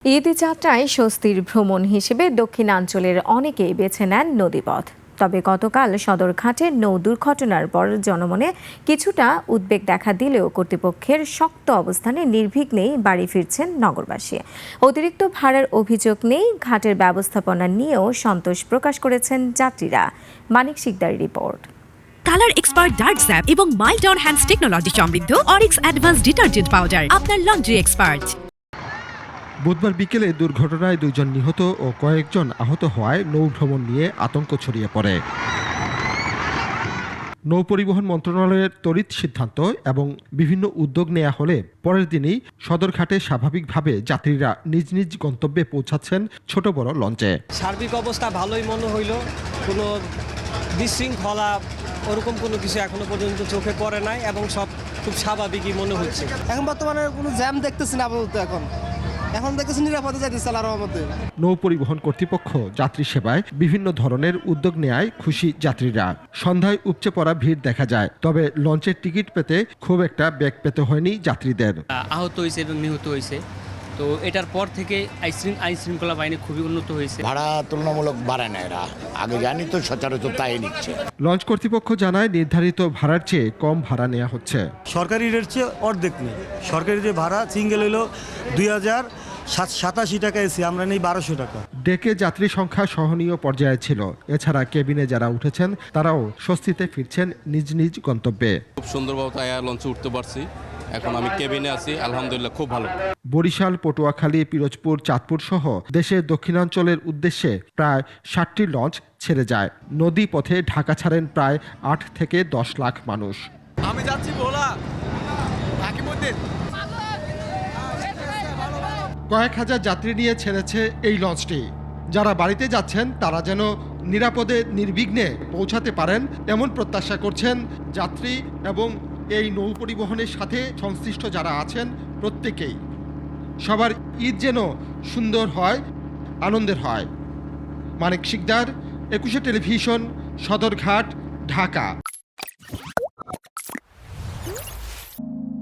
ঈদ যাত্রায় স্বস্তির ভ্রমণ হিসেবে দক্ষিণাঞ্চলের অনেকেই বেছে নেন নদীপথ। তবে গতকাল সদরঘাটে নৌ দুর্ঘটনার পর জনমনে কিছুটা উদ্বেগ দেখা দিলেও কর্তৃপক্ষের শক্ত অবস্থানে নির্বিঘ্নেই বাড়ি ফিরছেন নগরবাসী। অতিরিক্ত ভাড়ার অভিযোগ নেই, ঘাটের ব্যবস্থাপনা নিয়েও সন্তোষ প্রকাশ করেছেন যাত্রীরা। Manik Sikdar report. Colour expert dark স্যাপ এবং মাইল্ড অন হ্যান্ডস টেকনোলজি সমৃদ্ধ অরিক্স অ্যাডভান্স ডিটারজেন্ট পাউডার আপনার লন্ড্রি এক্সপার্ট। বুধবার বিকেলে দুর্ঘটনায় 2 জন নিহত ও কয়েকজন আহত হওয়ায় নৌ ভ্রমণ নিয়ে আতঙ্ক ছড়িয়ে পড়ে। নৌ পরিবহন মন্ত্রণালয়ের তড়িৎ সিদ্ধান্ত এবং বিভিন্ন উদ্যোগ নেওয়া হলে পরের দিনই সদরঘাটে স্বাভাবিকভাবে যাত্রীরা নিজ নিজ গন্তব্যে পৌঁছাচ্ছেন ছোট বড় লঞ্চে। সার্বিক অবস্থা ভালোই মনে হইল, কোনো বিশৃঙ্খলা ওরকম কোনো কিছু এখনো পর্যন্ত চোখে পড়ে নাই এবং সব খুব স্বাভাবিকই মনে হচ্ছে। এখন বর্তমানে কোনো জ্যাম দেখতেছি না আপাতত। এখন দেখতেছি নিরাপদে যাইতেছে আল্লাহর মধ্যে। নৌ পরিবহন কর্তৃপক্ষ যাত্রী সেবায় বিভিন্ন ধরনের উদ্যোগ নেয় খুশি যাত্রীরা। সন্ধ্যায় উপচে পড়া ভিড় দেখা যায়, তবে লঞ্চের টিকিট পেতে খুব একটা বেগ পেতে হয়নি যাত্রীদের। আহত হয়েছে এবং নিহত হয়েছে, তো এটার পর থেকে আইন শৃঙ্খলা বাহিনী খুবই উন্নত হয়েছে। ভাড়া তুলনামূলক বাড়ায় না, এরা আগে জানি তো সচরাচর তাই নিচ্ছে। লঞ্চ কর্তৃপক্ষ জানায় নির্ধারিত ভাড়ার চেয়ে কম ভাড়া নেওয়া হচ্ছে। সরকারি রেট চেয়ে অর্ধেক নেই। সরকারি যে ভাড়া সিঙ্গেল হলো 2087 টাকা, এসি আমরা নেই 1200 টাকা। ডেকে যাত্রী সংখ্যা সহনীয় পর্যায়ে ছিল। এছাড়া কেবিনে যারা উঠেছেন তারাও স্বস্তিতে ফিরছেন নিজ নিজ গন্তব্যে। খুব সুন্দরভাবে লঞ্চে উঠতে পারছি, এখন আমি কেবিনে আছি, আলহামদুলিল্লাহ খুব ভালো। বরিশাল, পটুয়াখালী, পিরোজপুর, চাঁদপুর সহ দেশের দক্ষিণাঞ্চলের উদ্দেশ্যে প্রায় 60টি লঞ্চ ছেড়ে যায়। নদী পথে ঢাকা ছাড়েন প্রায় 8 থেকে 10 লাখ মানুষ। আমি যাচ্ছি ভোলা কয়েক হাজার যাত্রী নিয়ে ছেড়েছে এই লঞ্চটি। যারা বাড়িতে যাচ্ছেন তারা যেন নিরাপদে নির্বিঘ্নে পৌঁছাতে পারেন এমন প্রত্যাশা করছেন যাত্রী এবং এই নৌ পরিবহনের সাথে সংশ্লিষ্ট যারা আছেন প্রত্যেকেই। সবার ঈদ যেন সুন্দর হয়, আনন্দের হয়। মানিক শিকদার, 21 টেলিভিশন, সদরঘাট, ঢাকা।